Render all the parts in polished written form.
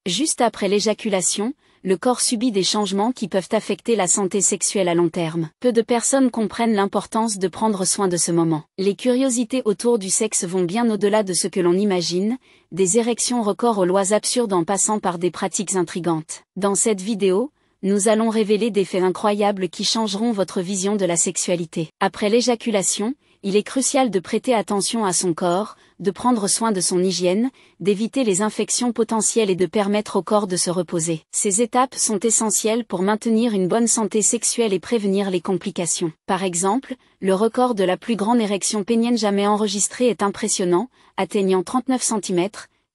Juste après l'éjaculation, le corps subit des changements qui peuvent affecter la santé sexuelle à long terme. Peu de personnes comprennent l'importance de prendre soin de ce moment. Les curiosités autour du sexe vont bien au-delà de ce que l'on imagine, des érections records aux lois absurdes en passant par des pratiques intrigantes. Dans cette vidéo, nous allons révéler des faits incroyables qui changeront votre vision de la sexualité. Après l'éjaculation, il est crucial de prêter attention à son corps, de prendre soin de son hygiène, d'éviter les infections potentielles et de permettre au corps de se reposer. Ces étapes sont essentielles pour maintenir une bonne santé sexuelle et prévenir les complications. Par exemple, le record de la plus grande érection pénienne jamais enregistrée est impressionnant, atteignant 39 cm,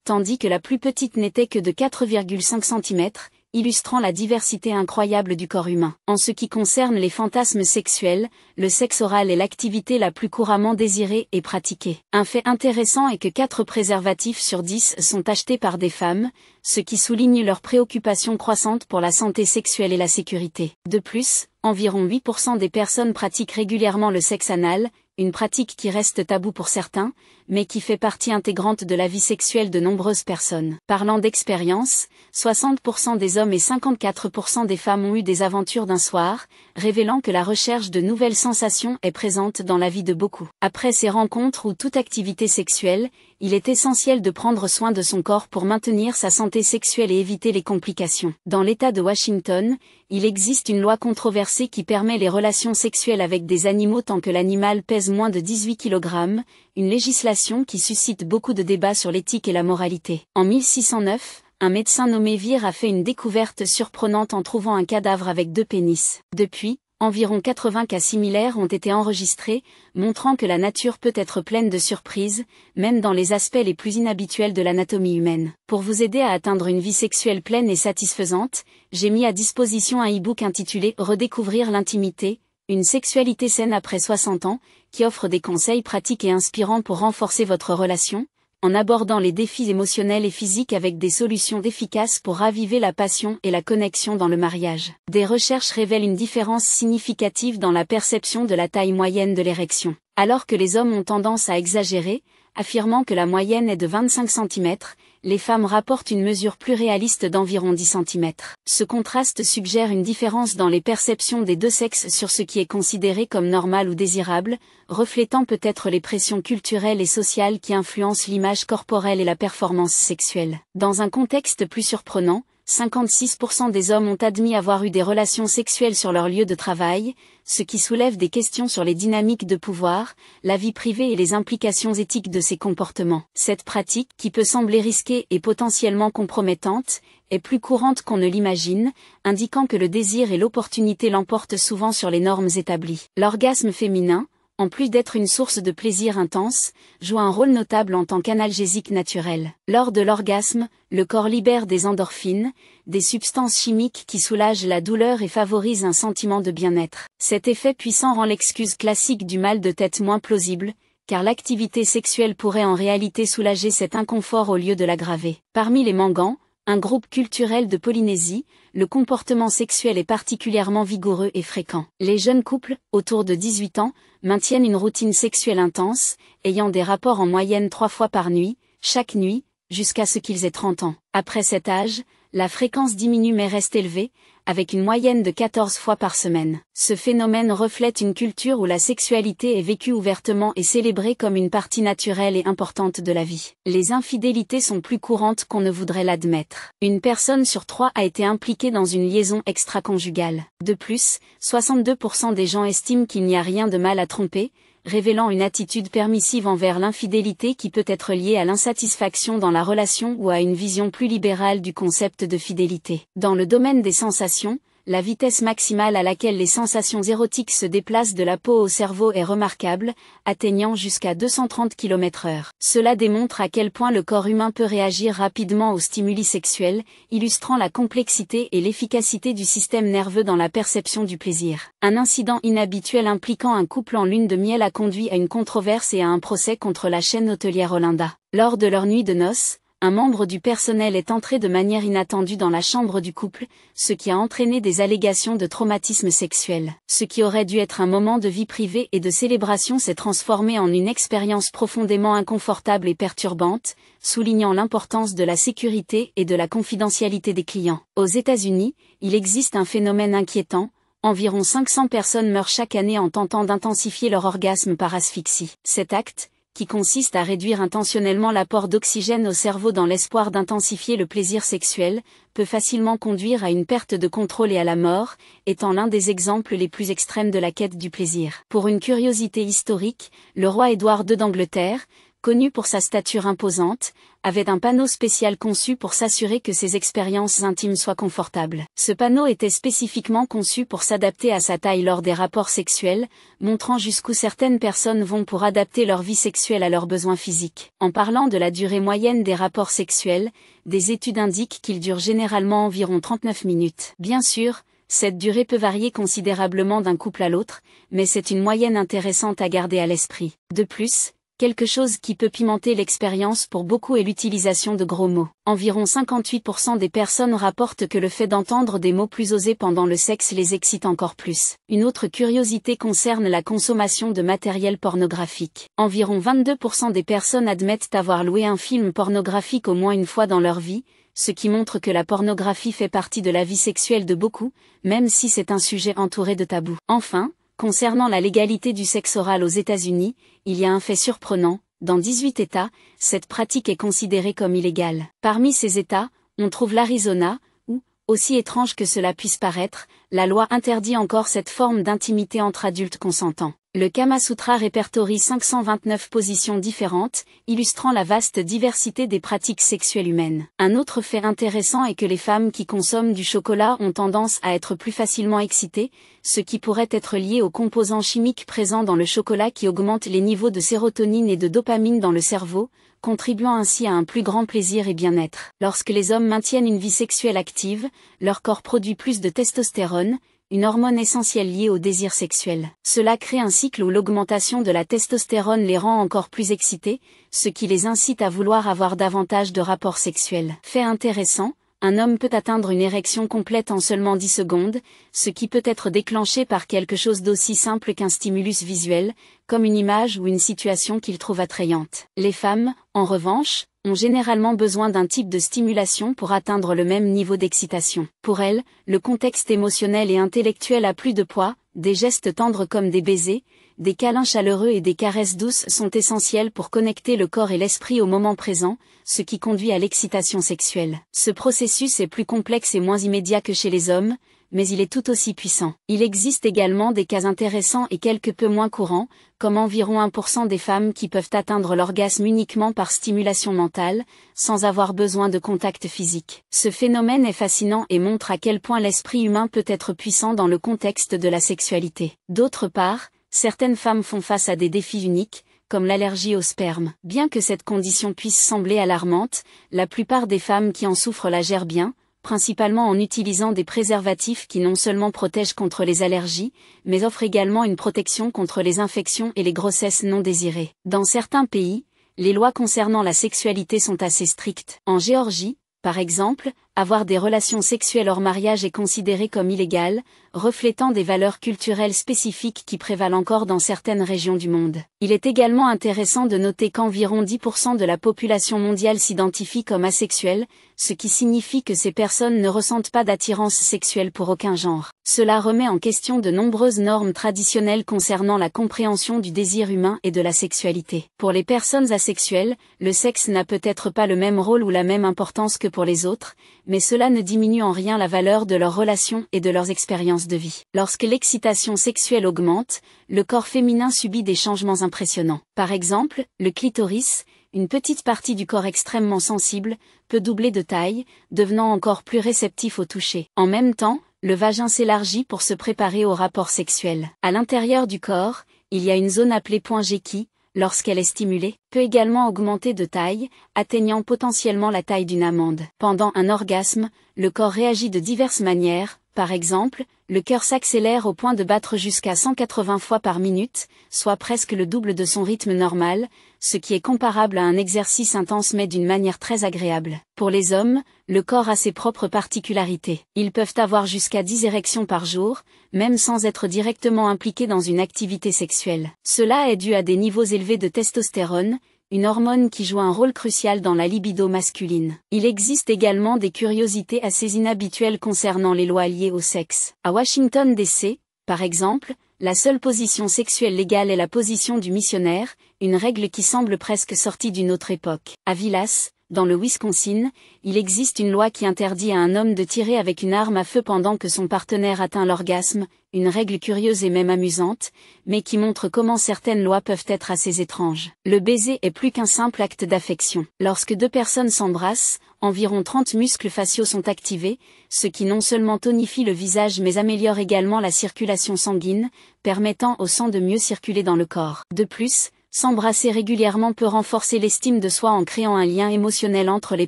tandis que la plus petite n'était que de 4,5 cm, illustrant la diversité incroyable du corps humain. En ce qui concerne les fantasmes sexuels, le sexe oral est l'activité la plus couramment désirée et pratiquée. Un fait intéressant est que 4 préservatifs sur 10 sont achetés par des femmes, ce qui souligne leur préoccupation croissante pour la santé sexuelle et la sécurité. De plus, environ 8% des personnes pratiquent régulièrement le sexe anal, une pratique qui reste taboue pour certains, mais qui fait partie intégrante de la vie sexuelle de nombreuses personnes. Parlant d'expérience, 60% des hommes et 54% des femmes ont eu des aventures d'un soir, révélant que la recherche de nouvelles sensations est présente dans la vie de beaucoup. Après ces rencontres ou toute activité sexuelle, il est essentiel de prendre soin de son corps pour maintenir sa santé sexuelle et éviter les complications. Dans l'État de Washington, il existe une loi controversée qui permet les relations sexuelles avec des animaux tant que l'animal pèse moins de 18 kg, une législation qui suscite beaucoup de débats sur l'éthique et la moralité. En 1609, un médecin nommé Weir a fait une découverte surprenante en trouvant un cadavre avec 2 pénis. Depuis, environ 80 cas similaires ont été enregistrés, montrant que la nature peut être pleine de surprises, même dans les aspects les plus inhabituels de l'anatomie humaine. Pour vous aider à atteindre une vie sexuelle pleine et satisfaisante, j'ai mis à disposition un e-book intitulé « Redécouvrir l'intimité, une sexualité saine après 60 ans », qui offre des conseils pratiques et inspirants pour renforcer votre relation, en abordant les défis émotionnels et physiques avec des solutions efficaces pour raviver la passion et la connexion dans le mariage. Des recherches révèlent une différence significative dans la perception de la taille moyenne de l'érection. Alors que les hommes ont tendance à exagérer, affirmant que la moyenne est de 25 cm, les femmes rapportent une mesure plus réaliste d'environ 10 cm. Ce contraste suggère une différence dans les perceptions des deux sexes sur ce qui est considéré comme normal ou désirable, reflétant peut-être les pressions culturelles et sociales qui influencent l'image corporelle et la performance sexuelle. Dans un contexte plus surprenant, 56% des hommes ont admis avoir eu des relations sexuelles sur leur lieu de travail, ce qui soulève des questions sur les dynamiques de pouvoir, la vie privée et les implications éthiques de ces comportements. Cette pratique, qui peut sembler risquée et potentiellement compromettante, est plus courante qu'on ne l'imagine, indiquant que le désir et l'opportunité l'emportent souvent sur les normes établies. L'orgasme féminin, en plus d'être une source de plaisir intense, joue un rôle notable en tant qu'analgésique naturel. Lors de l'orgasme, le corps libère des endorphines, des substances chimiques qui soulagent la douleur et favorisent un sentiment de bien-être. Cet effet puissant rend l'excuse classique du mal de tête moins plausible, car l'activité sexuelle pourrait en réalité soulager cet inconfort au lieu de l'aggraver. Parmi les Mangans, un groupe culturel de Polynésie, le comportement sexuel est particulièrement vigoureux et fréquent. Les jeunes couples, autour de 18 ans, maintiennent une routine sexuelle intense, ayant des rapports en moyenne 3 fois par nuit, chaque nuit, jusqu'à ce qu'ils aient 30 ans. Après cet âge, la fréquence diminue mais reste élevée, avec une moyenne de 14 fois par semaine. Ce phénomène reflète une culture où la sexualité est vécue ouvertement et célébrée comme une partie naturelle et importante de la vie. Les infidélités sont plus courantes qu'on ne voudrait l'admettre. Une personne sur 3 a été impliquée dans une liaison extra-conjugale. De plus, 62% des gens estiment qu'il n'y a rien de mal à tromper, révélant une attitude permissive envers l'infidélité qui peut être liée à l'insatisfaction dans la relation ou à une vision plus libérale du concept de fidélité. Dans le domaine des sensations, la vitesse maximale à laquelle les sensations érotiques se déplacent de la peau au cerveau est remarquable, atteignant jusqu'à 230 km/h. Cela démontre à quel point le corps humain peut réagir rapidement aux stimuli sexuels, illustrant la complexité et l'efficacité du système nerveux dans la perception du plaisir. Un incident inhabituel impliquant un couple en lune de miel a conduit à une controverse et à un procès contre la chaîne hôtelière Olinda. Lors de leur nuit de noces, un membre du personnel est entré de manière inattendue dans la chambre du couple, ce qui a entraîné des allégations de traumatisme sexuel. Ce qui aurait dû être un moment de vie privée et de célébration s'est transformé en une expérience profondément inconfortable et perturbante, soulignant l'importance de la sécurité et de la confidentialité des clients. Aux États-Unis, il existe un phénomène inquiétant. Environ 500 personnes meurent chaque année en tentant d'intensifier leur orgasme par asphyxie. Cet acte, qui consiste à réduire intentionnellement l'apport d'oxygène au cerveau dans l'espoir d'intensifier le plaisir sexuel, peut facilement conduire à une perte de contrôle et à la mort, étant l'un des exemples les plus extrêmes de la quête du plaisir. Pour une curiosité historique, le roi Édouard II d'Angleterre, connu pour sa stature imposante, avait un panneau spécial conçu pour s'assurer que ses expériences intimes soient confortables. Ce panneau était spécifiquement conçu pour s'adapter à sa taille lors des rapports sexuels, montrant jusqu'où certaines personnes vont pour adapter leur vie sexuelle à leurs besoins physiques. En parlant de la durée moyenne des rapports sexuels, des études indiquent qu'ils durent généralement environ 39 minutes. Bien sûr, cette durée peut varier considérablement d'un couple à l'autre, mais c'est une moyenne intéressante à garder à l'esprit. De plus, quelque chose qui peut pimenter l'expérience pour beaucoup est l'utilisation de gros mots. Environ 58% des personnes rapportent que le fait d'entendre des mots plus osés pendant le sexe les excite encore plus. Une autre curiosité concerne la consommation de matériel pornographique. Environ 22% des personnes admettent avoir loué un film pornographique au moins une fois dans leur vie, ce qui montre que la pornographie fait partie de la vie sexuelle de beaucoup, même si c'est un sujet entouré de tabous. Enfin, concernant la légalité du sexe oral aux États-Unis, il y a un fait surprenant, dans 18 États, cette pratique est considérée comme illégale. Parmi ces États, on trouve l'Arizona, où, aussi étrange que cela puisse paraître, la loi interdit encore cette forme d'intimité entre adultes consentants. Le Kama Sutra répertorie 529 positions différentes, illustrant la vaste diversité des pratiques sexuelles humaines. Un autre fait intéressant est que les femmes qui consomment du chocolat ont tendance à être plus facilement excitées, ce qui pourrait être lié aux composants chimiques présents dans le chocolat qui augmentent les niveaux de sérotonine et de dopamine dans le cerveau, contribuant ainsi à un plus grand plaisir et bien-être. Lorsque les hommes maintiennent une vie sexuelle active, leur corps produit plus de testostérone, une hormone essentielle liée au désir sexuel. Cela crée un cycle où l'augmentation de la testostérone les rend encore plus excités, ce qui les incite à vouloir avoir davantage de rapports sexuels. Fait intéressant, un homme peut atteindre une érection complète en seulement 10 secondes, ce qui peut être déclenché par quelque chose d'aussi simple qu'un stimulus visuel, comme une image ou une situation qu'il trouve attrayante. Les femmes, en revanche, ont généralement besoin d'un type de stimulation pour atteindre le même niveau d'excitation. Pour elles, le contexte émotionnel et intellectuel a plus de poids, des gestes tendres comme des baisers, des câlins chaleureux et des caresses douces sont essentiels pour connecter le corps et l'esprit au moment présent, ce qui conduit à l'excitation sexuelle. Ce processus est plus complexe et moins immédiat que chez les hommes, mais il est tout aussi puissant. Il existe également des cas intéressants et quelque peu moins courants, comme environ 1% des femmes qui peuvent atteindre l'orgasme uniquement par stimulation mentale, sans avoir besoin de contact physique. Ce phénomène est fascinant et montre à quel point l'esprit humain peut être puissant dans le contexte de la sexualité. D'autre part, certaines femmes font face à des défis uniques, comme l'allergie au sperme. Bien que cette condition puisse sembler alarmante, la plupart des femmes qui en souffrent la gèrent bien, principalement en utilisant des préservatifs qui non seulement protègent contre les allergies, mais offrent également une protection contre les infections et les grossesses non désirées. Dans certains pays, les lois concernant la sexualité sont assez strictes. En Géorgie, par exemple, avoir des relations sexuelles hors mariage est considéré comme illégal, reflétant des valeurs culturelles spécifiques qui prévalent encore dans certaines régions du monde. Il est également intéressant de noter qu'environ 10% de la population mondiale s'identifie comme asexuelle, ce qui signifie que ces personnes ne ressentent pas d'attirance sexuelle pour aucun genre. Cela remet en question de nombreuses normes traditionnelles concernant la compréhension du désir humain et de la sexualité. Pour les personnes asexuelles, le sexe n'a peut-être pas le même rôle ou la même importance que pour les autres, mais cela ne diminue en rien la valeur de leurs relations et de leurs expériences de vie. Lorsque l'excitation sexuelle augmente, le corps féminin subit des changements impressionnants. Par exemple, le clitoris, une petite partie du corps extrêmement sensible, peut doubler de taille, devenant encore plus réceptif au toucher. En même temps, le vagin s'élargit pour se préparer au rapport sexuel. À l'intérieur du corps, il y a une zone appelée point G qui, lorsqu'elle est stimulée, peut également augmenter de taille, atteignant potentiellement la taille d'une amande. Pendant un orgasme, le corps réagit de diverses manières, Par exemple, le cœur s'accélère au point de battre jusqu'à 180 fois par minute, soit presque le double de son rythme normal, ce qui est comparable à un exercice intense mais d'une manière très agréable. Pour les hommes, le corps a ses propres particularités. Ils peuvent avoir jusqu'à 10 érections par jour, même sans être directement impliqués dans une activité sexuelle. Cela est dû à des niveaux élevés de testostérone, une hormone qui joue un rôle crucial dans la libido masculine. Il existe également des curiosités assez inhabituelles concernant les lois liées au sexe. À Washington DC, par exemple, la seule position sexuelle légale est la position du missionnaire, une règle qui semble presque sortie d'une autre époque. À Vilas, dans le Wisconsin, il existe une loi qui interdit à un homme de tirer avec une arme à feu pendant que son partenaire atteint l'orgasme, une règle curieuse et même amusante, mais qui montre comment certaines lois peuvent être assez étranges. Le baiser est plus qu'un simple acte d'affection. Lorsque deux personnes s'embrassent, environ 30 muscles faciaux sont activés, ce qui non seulement tonifie le visage mais améliore également la circulation sanguine, permettant au sang de mieux circuler dans le corps. De plus, s'embrasser régulièrement peut renforcer l'estime de soi en créant un lien émotionnel entre les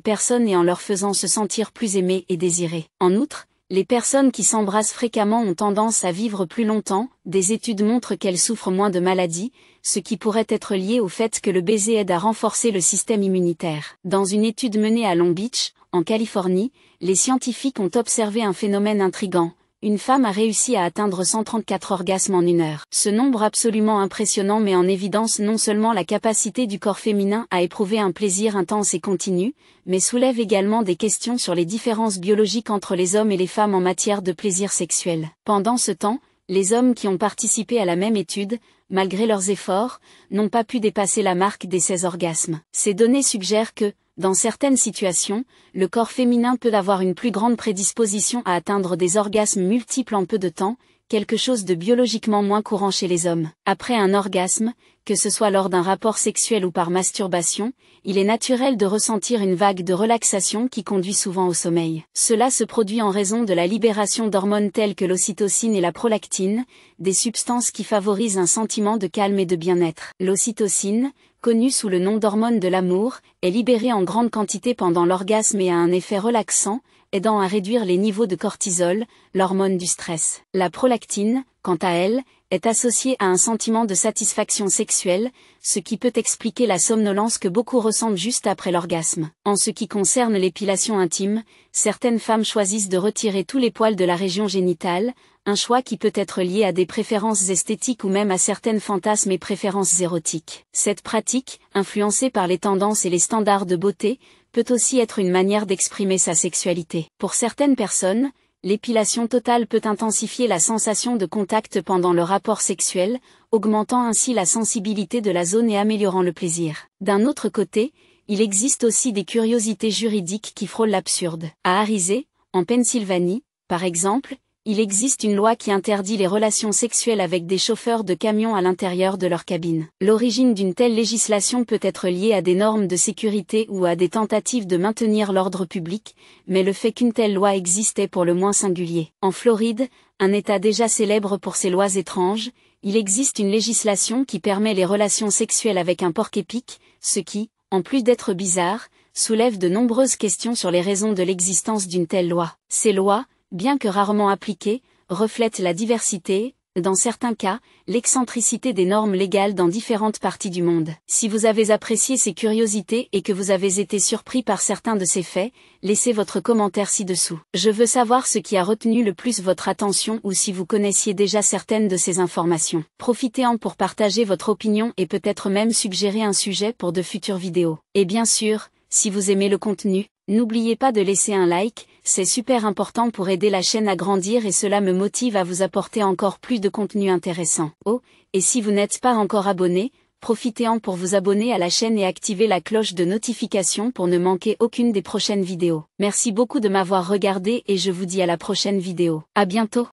personnes et en leur faisant se sentir plus aimées et désirées. En outre, les personnes qui s'embrassent fréquemment ont tendance à vivre plus longtemps, des études montrent qu'elles souffrent moins de maladies, ce qui pourrait être lié au fait que le baiser aide à renforcer le système immunitaire. Dans une étude menée à Long Beach, en Californie, les scientifiques ont observé un phénomène intrigant. Une femme a réussi à atteindre 134 orgasmes en 1 heure. Ce nombre absolument impressionnant met en évidence non seulement la capacité du corps féminin à éprouver un plaisir intense et continu, mais soulève également des questions sur les différences biologiques entre les hommes et les femmes en matière de plaisir sexuel. Pendant ce temps, les hommes qui ont participé à la même étude, malgré leurs efforts, n'ont pas pu dépasser la marque des 16 orgasmes. Ces données suggèrent que, dans certaines situations, le corps féminin peut avoir une plus grande prédisposition à atteindre des orgasmes multiples en peu de temps, quelque chose de biologiquement moins courant chez les hommes. Après un orgasme, que ce soit lors d'un rapport sexuel ou par masturbation, il est naturel de ressentir une vague de relaxation qui conduit souvent au sommeil. Cela se produit en raison de la libération d'hormones telles que l'ocytocine et la prolactine, des substances qui favorisent un sentiment de calme et de bien-être. L'ocytocine, connue sous le nom d'hormone de l'amour, est libérée en grande quantité pendant l'orgasme et a un effet relaxant, aidant à réduire les niveaux de cortisol, l'hormone du stress. La prolactine, quant à elle, est associée à un sentiment de satisfaction sexuelle, ce qui peut expliquer la somnolence que beaucoup ressentent juste après l'orgasme. En ce qui concerne l'épilation intime, certaines femmes choisissent de retirer tous les poils de la région génitale, un choix qui peut être lié à des préférences esthétiques ou même à certaines fantasmes et préférences érotiques. Cette pratique, influencée par les tendances et les standards de beauté, peut aussi être une manière d'exprimer sa sexualité. Pour certaines personnes, l'épilation totale peut intensifier la sensation de contact pendant le rapport sexuel, augmentant ainsi la sensibilité de la zone et améliorant le plaisir. D'un autre côté, il existe aussi des curiosités juridiques qui frôlent l'absurde. À Arizé, en Pennsylvanie, par exemple, il existe une loi qui interdit les relations sexuelles avec des chauffeurs de camions à l'intérieur de leur cabine. L'origine d'une telle législation peut être liée à des normes de sécurité ou à des tentatives de maintenir l'ordre public, mais le fait qu'une telle loi existe est pour le moins singulier. En Floride, un État déjà célèbre pour ses lois étranges, il existe une législation qui permet les relations sexuelles avec un porc-épic, ce qui, en plus d'être bizarre, soulève de nombreuses questions sur les raisons de l'existence d'une telle loi. Ces lois, bien que rarement appliquées, reflètent la diversité, dans certains cas, l'excentricité des normes légales dans différentes parties du monde. Si vous avez apprécié ces curiosités et que vous avez été surpris par certains de ces faits, laissez votre commentaire ci-dessous. Je veux savoir ce qui a retenu le plus votre attention ou si vous connaissiez déjà certaines de ces informations. Profitez-en pour partager votre opinion et peut-être même suggérer un sujet pour de futures vidéos. Et bien sûr, si vous aimez le contenu, n'oubliez pas de laisser un like, c'est super important pour aider la chaîne à grandir et cela me motive à vous apporter encore plus de contenu intéressant. Oh, et si vous n'êtes pas encore abonné, profitez-en pour vous abonner à la chaîne et activer la cloche de notification pour ne manquer aucune des prochaines vidéos. Merci beaucoup de m'avoir regardé et je vous dis à la prochaine vidéo. À bientôt.